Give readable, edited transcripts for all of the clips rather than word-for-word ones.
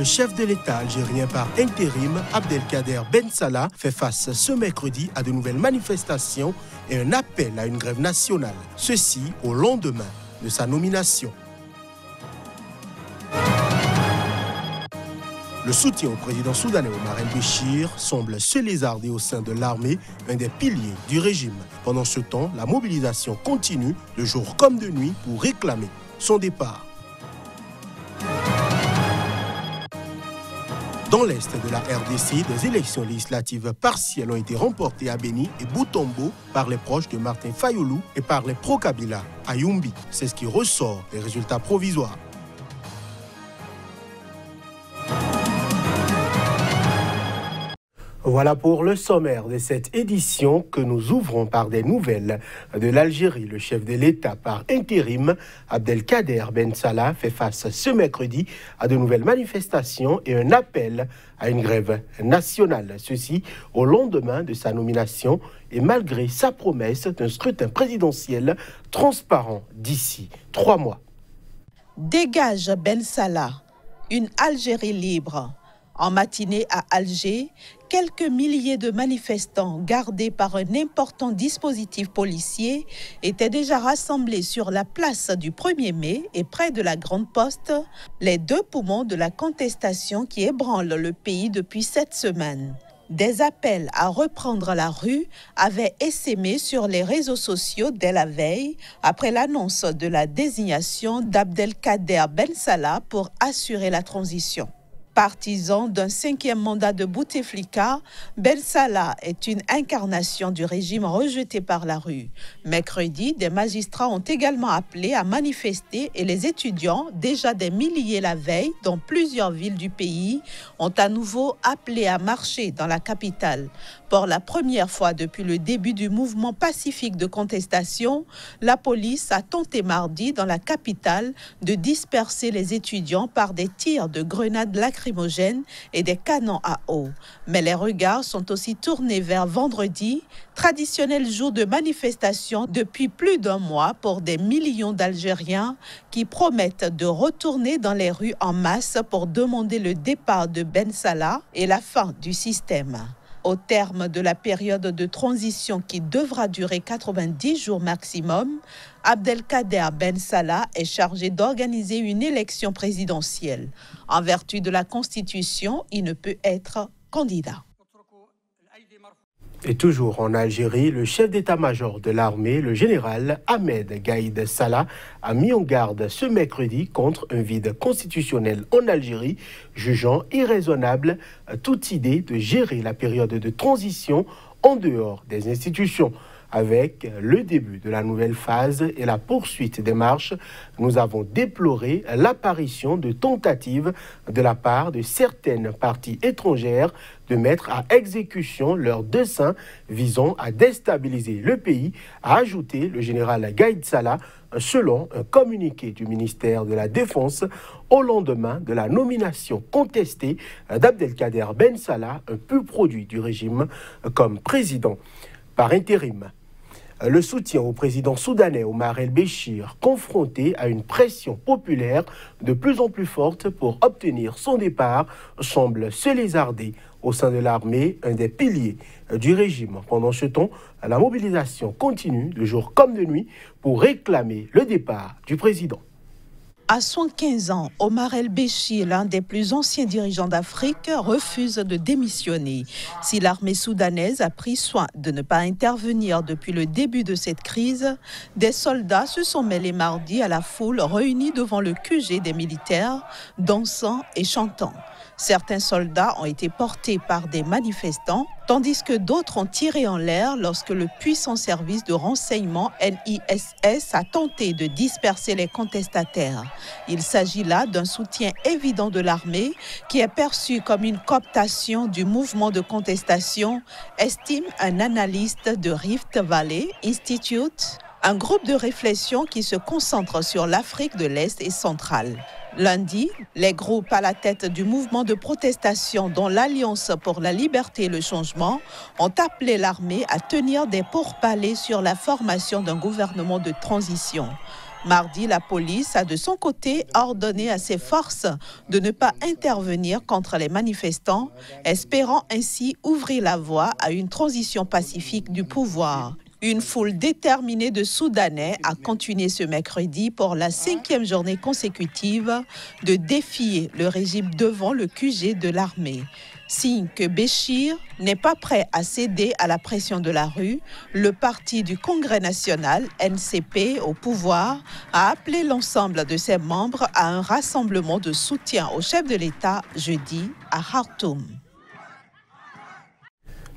Le chef de l'État algérien par intérim, Abdelkader Ben Salah, fait face ce mercredi à de nouvelles manifestations et un appel à une grève nationale. Ceci au lendemain de sa nomination. Le soutien au président soudanais Omar el-Béchir semble se lézarder au sein de l'armée, un des piliers du régime. Pendant ce temps, la mobilisation continue de jour comme de nuit pour réclamer son départ. Dans l'est de la RDC, des élections législatives partielles ont été remportées à Beni et Boutombo par les proches de Martin Fayulu et par les pro-Kabila à Yumbi. C'est ce qui ressort des résultats provisoires. Voilà pour le sommaire de cette édition que nous ouvrons par des nouvelles de l'Algérie. Le chef de l'État par intérim, Abdelkader Ben Salah, fait face ce mercredi à de nouvelles manifestations et un appel à une grève nationale. Ceci au lendemain de sa nomination et malgré sa promesse d'un scrutin présidentiel transparent d'ici 3 mois. Dégage Ben Salah, une Algérie libre. En matinée à Alger, quelques milliers de manifestants gardés par un important dispositif policier étaient déjà rassemblés sur la place du 1er mai et près de la Grande Poste, les deux poumons de la contestation qui ébranlent le pays depuis 7 semaines. Des appels à reprendre la rue avaient essaimé sur les réseaux sociaux dès la veille, après l'annonce de la désignation d'Abdelkader Ben Salah pour assurer la transition. Partisan d'un 5e mandat de Bouteflika, Ben Salah est une incarnation du régime rejeté par la rue. Mercredi, des magistrats ont également appelé à manifester et les étudiants, déjà des milliers la veille dans plusieurs villes du pays, ont à nouveau appelé à marcher dans la capitale. Pour la première fois depuis le début du mouvement pacifique de contestation, la police a tenté mardi dans la capitale de disperser les étudiants par des tirs de grenades lacrymogènes et des canons à eau. Mais les regards sont aussi tournés vers vendredi, traditionnel jour de manifestation depuis plus d'1 mois pour des millions d'Algériens qui promettent de retourner dans les rues en masse pour demander le départ de Ben Salah et la fin du système. Au terme de la période de transition qui devra durer 90 jours maximum, Abdelkader Ben Salah est chargé d'organiser une élection présidentielle. En vertu de la Constitution, il ne peut être candidat. Et toujours en Algérie, le chef d'état-major de l'armée, le général Ahmed Gaïd Salah, a mis en garde ce mercredi contre un vide constitutionnel en Algérie, jugeant irraisonnable toute idée de gérer la période de transition en dehors des institutions. Avec le début de la nouvelle phase et la poursuite des marches, nous avons déploré l'apparition de tentatives de la part de certaines parties étrangères de mettre à exécution leurs desseins visant à déstabiliser le pays, a ajouté le général Gaïd Salah, selon un communiqué du ministère de la Défense au lendemain de la nomination contestée d'Abdelkader Ben Salah, un pur produit du régime, comme président par intérim. Le soutien au président soudanais Omar el-Béchir, confronté à une pression populaire de plus en plus forte pour obtenir son départ, semble se lézarder au sein de l'armée, un des piliers du régime. Pendant ce temps, la mobilisation continue de jour comme de nuit pour réclamer le départ du président. À 115 ans, Omar el-Béchir, l'un des plus anciens dirigeants d'Afrique, refuse de démissionner. Si l'armée soudanaise a pris soin de ne pas intervenir depuis le début de cette crise, des soldats se sont mêlés mardi à la foule réunie devant le QG des militaires, dansant et chantant. Certains soldats ont été portés par des manifestants, tandis que d'autres ont tiré en l'air lorsque le puissant service de renseignement NISS a tenté de disperser les contestataires. Il s'agit là d'un soutien évident de l'armée qui est perçu comme une cooptation du mouvement de contestation, estime un analyste de Rift Valley Institute, un groupe de réflexion qui se concentre sur l'Afrique de l'Est et centrale. Lundi, les groupes à la tête du mouvement de protestation dont l'Alliance pour la liberté et le changement ont appelé l'armée à tenir des pourparlers sur la formation d'un gouvernement de transition. Mardi, la police a de son côté ordonné à ses forces de ne pas intervenir contre les manifestants, espérant ainsi ouvrir la voie à une transition pacifique du pouvoir. Une foule déterminée de Soudanais a continué ce mercredi pour la 5e journée consécutive de défier le régime devant le QG de l'armée. Signe que Béchir n'est pas prêt à céder à la pression de la rue, le parti du Congrès national, NCP, au pouvoir, a appelé l'ensemble de ses membres à un rassemblement de soutien au chef de l'État jeudi à Khartoum.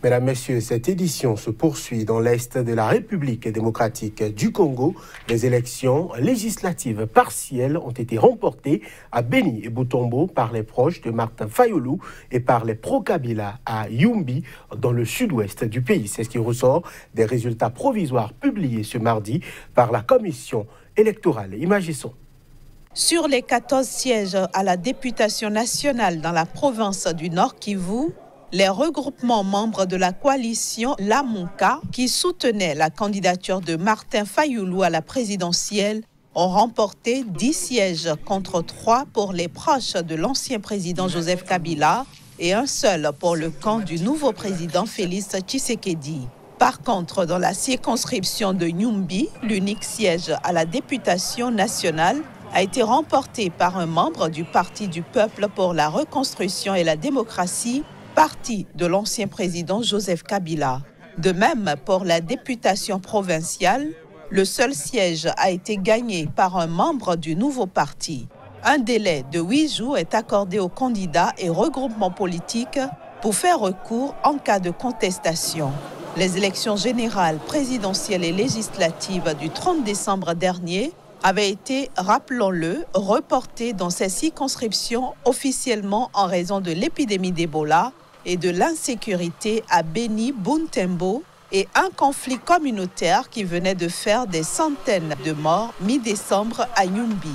Mesdames, Messieurs, cette édition se poursuit dans l'Est de la République démocratique du Congo. Les élections législatives partielles ont été remportées à Beni et Butembo par les proches de Martin Fayulu et par les pro-Kabila à Yumbi, dans le sud-ouest du pays. C'est ce qui ressort des résultats provisoires publiés ce mardi par la commission électorale. Imaginons. Sur les 14 sièges à la députation nationale dans la province du Nord Kivu, les regroupements membres de la coalition Lamonka, qui soutenaient la candidature de Martin Fayulu à la présidentielle, ont remporté 10 sièges contre 3 pour les proches de l'ancien président Joseph Kabila et un seul pour le camp du nouveau président Félix Tshisekedi. Par contre, dans la circonscription de Nyumbi, l'unique siège à la députation nationale a été remporté par un membre du Parti du Peuple pour la reconstruction et la démocratie, parti de l'ancien président Joseph Kabila. De même, pour la députation provinciale, le seul siège a été gagné par un membre du nouveau parti. Un délai de 8 jours est accordé aux candidats et regroupements politiques pour faire recours en cas de contestation. Les élections générales, présidentielles et législatives du 30 décembre dernier avaient été, rappelons-le, reportées dans ces circonscriptions officiellement en raison de l'épidémie d'Ebola et de l'insécurité à Beni, Butembo et un conflit communautaire qui venait de faire des centaines de morts mi-décembre à Nyumbi.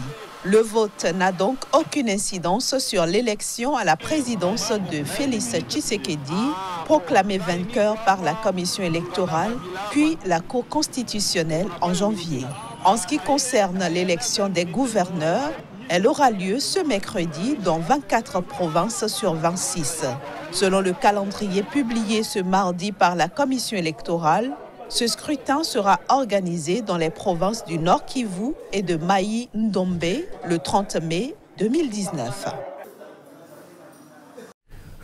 Le vote n'a donc aucune incidence sur l'élection à la présidence de Félix Tshisekedi, proclamé vainqueur par la commission électorale, puis la Cour constitutionnelle en janvier. En ce qui concerne l'élection des gouverneurs, elle aura lieu ce mercredi dans 24 provinces sur 26. Selon le calendrier publié ce mardi par la commission électorale, ce scrutin sera organisé dans les provinces du Nord Kivu et de Mai-Ndombe le 30 mai 2019.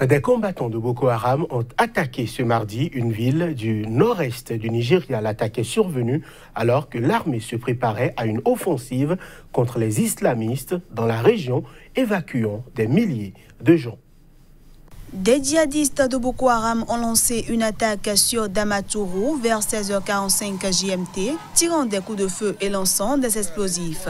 Des combattants de Boko Haram ont attaqué ce mardi une ville du nord-est du Nigeria. L'attaque est survenue alors que l'armée se préparait à une offensive contre les islamistes dans la région, évacuant des milliers de gens. Des djihadistes de Boko Haram ont lancé une attaque sur Damaturu vers 16h45 GMT, tirant des coups de feu et lançant des explosifs.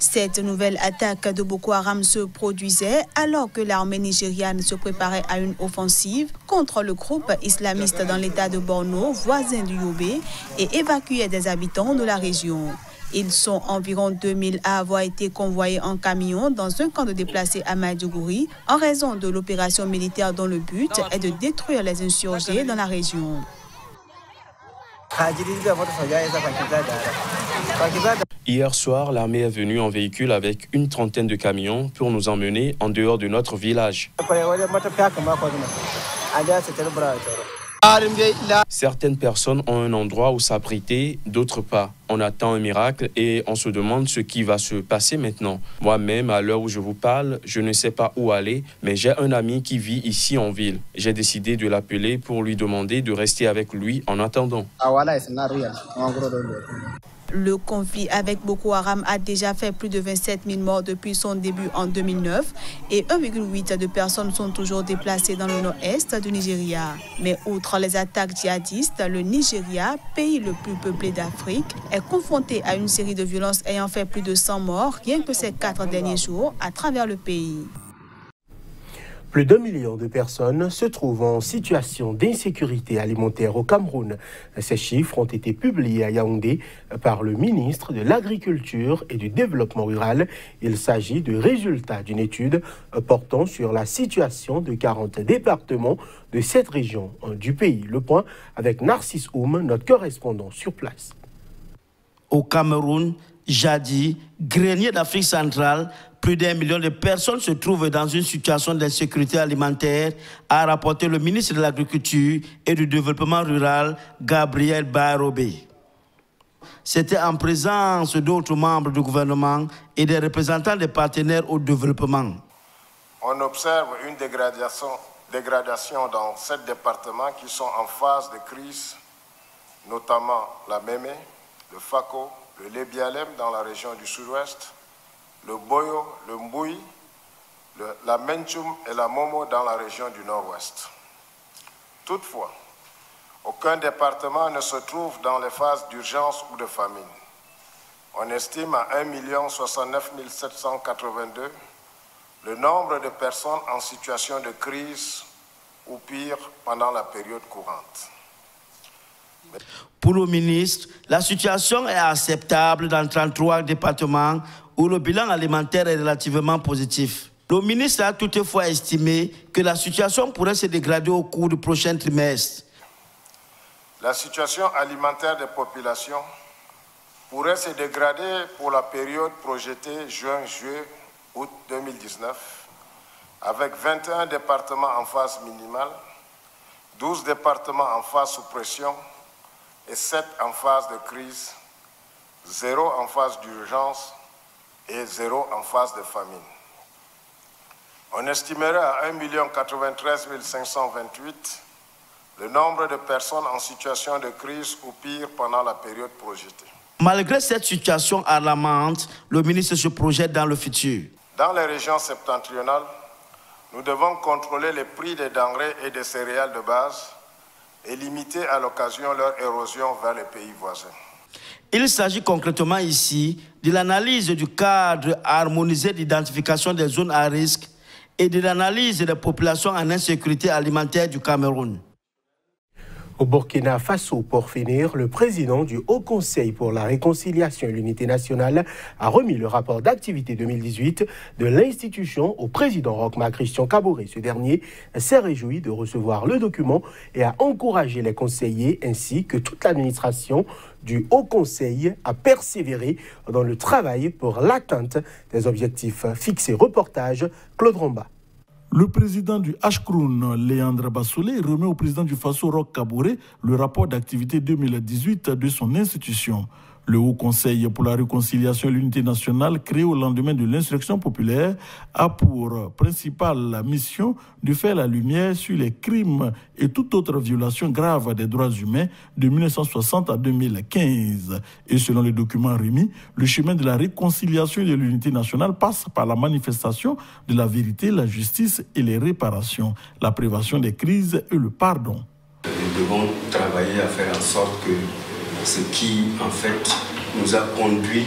Cette nouvelle attaque de Boko Haram se produisait alors que l'armée nigériane se préparait à une offensive contre le groupe islamiste dans l'état de Borno, voisin du Yobe, et évacuait des habitants de la région. Ils sont environ 2000 à avoir été convoyés en camion dans un camp de déplacés à Maiduguri en raison de l'opération militaire dont le but est de détruire les insurgés dans la région. Hier soir, l'armée est venue en véhicule avec une trentaine de camions pour nous emmener en dehors de notre village. Certaines personnes ont un endroit où s'abriter, d'autres pas. On attend un miracle et on se demande ce qui va se passer maintenant. Moi-même, à l'heure où je vous parle, je ne sais pas où aller, mais j'ai un ami qui vit ici en ville. J'ai décidé de l'appeler pour lui demander de rester avec lui en attendant. Le conflit avec Boko Haram a déjà fait plus de 27 000 morts depuis son début en 2009 et 1,8 de personnes sont toujours déplacées dans le nord-est du Nigeria. Mais outre les attaques djihadistes, le Nigeria, pays le plus peuplé d'Afrique, est confronté à une série de violences ayant fait plus de 100 morts rien que ces 4 derniers jours à travers le pays. Plus d'1 million de personnes se trouvent en situation d'insécurité alimentaire au Cameroun. Ces chiffres ont été publiés à Yaoundé par le ministre de l'Agriculture et du Développement rural. Il s'agit de résultats d'une étude portant sur la situation de 40 départements de cette région du pays. Le point avec Narcisse Oum, notre correspondant sur place. Au Cameroun, Jadi, grenier d'Afrique centrale, plus d'1 million de personnes se trouvent dans une situation d'insécurité alimentaire, a rapporté le ministre de l'Agriculture et du Développement rural, Gabriel Barobé. C'était en présence d'autres membres du gouvernement et des représentants des partenaires au développement. On observe une dégradation dans 7 départements qui sont en phase de crise, notamment la Mémé, le Fako, le Lébialem dans la région du sud-ouest, le Boyo, le Mbouy, la Menchoum et la Momo dans la région du nord-ouest. Toutefois, aucun département ne se trouve dans les phases d'urgence ou de famine. On estime à 1 069 782 le nombre de personnes en situation de crise ou pire pendant la période courante. Pour le ministre, la situation est acceptable dans 33 départements où le bilan alimentaire est relativement positif. Le ministre a toutefois estimé que la situation pourrait se dégrader au cours du prochain trimestre. La situation alimentaire des populations pourrait se dégrader pour la période projetée juin-juillet août 2019, avec 21 départements en phase minimale, 12 départements en phase sous pression et 7 en phase de crise, 0 en phase d'urgence et 0 en phase de famine. On estimerait à 1 093 528 le nombre de personnes en situation de crise ou pire pendant la période projetée. Malgré cette situation alarmante, le ministre se projette dans le futur. Dans les régions septentrionales, nous devons contrôler les prix des denrées et des céréales de base et limiter à l'occasion leur érosion vers les pays voisins. Il s'agit concrètement ici de l'analyse du cadre harmonisé d'identification des zones à risque et de l'analyse des populations en insécurité alimentaire du Cameroun. Au Burkina Faso, pour finir, le président du Haut Conseil pour la réconciliation et l'unité nationale a remis le rapport d'activité 2018 de l'institution au président Roch-Marc Christian Kaboré. Ce dernier s'est réjoui de recevoir le document et a encouragé les conseillers ainsi que toute l'administration du Haut Conseil à persévérer dans le travail pour l'atteinte des objectifs fixés. Reportage Claude Romba. Le président du Ashkroun, Léandre Bassolé, remet au président du Faso, Roch Kaboré, le rapport d'activité 2018 de son institution. Le Haut Conseil pour la réconciliation et l'unité nationale, créé au lendemain de l'insurrection populaire, a pour principale mission de faire la lumière sur les crimes et toute autre violation grave des droits humains de 1960 à 2015. Et selon les documents remis, le chemin de la réconciliation et de l'unité nationale passe par la manifestation de la vérité, la justice et les réparations, la prévention des crises et le pardon. Nous devons travailler à faire en sorte que ce qui, en fait, nous a conduit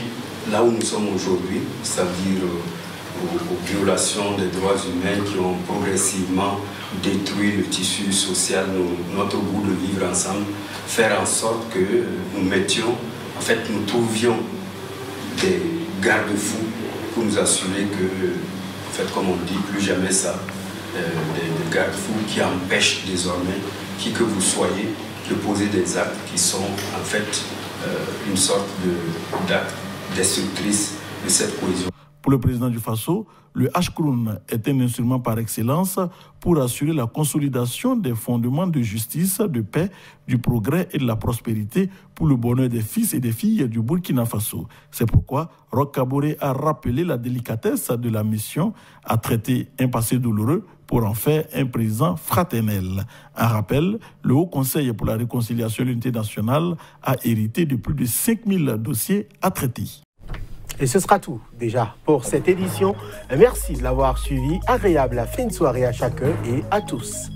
là où nous sommes aujourd'hui, c'est-à-dire aux violations des droits humains qui ont progressivement détruit le tissu social, notre goût de vivre ensemble, faire en sorte que nous mettions, en fait, nous trouvions des garde-fous pour nous assurer que, en fait, comme on dit, plus jamais ça, des garde-fous qui empêchent désormais, qui que vous soyez, de poser des actes qui sont en fait une sorte d'actes destructrices de cette cohésion. Pour le président du Faso, le Ashkroun est un instrument par excellence pour assurer la consolidation des fondements de justice, de paix, du progrès et de la prospérité pour le bonheur des fils et des filles du Burkina Faso. C'est pourquoi Roch Kaboré a rappelé la délicatesse de la mission à traiter un passé douloureux pour en faire un présent fraternel. Un rappel, le Haut Conseil pour la réconciliation et l'unité nationale a hérité de plus de 5000 dossiers à traiter. Et ce sera tout déjà pour cette édition. Merci de l'avoir suivi. Agréable fin de soirée à chacun et à tous.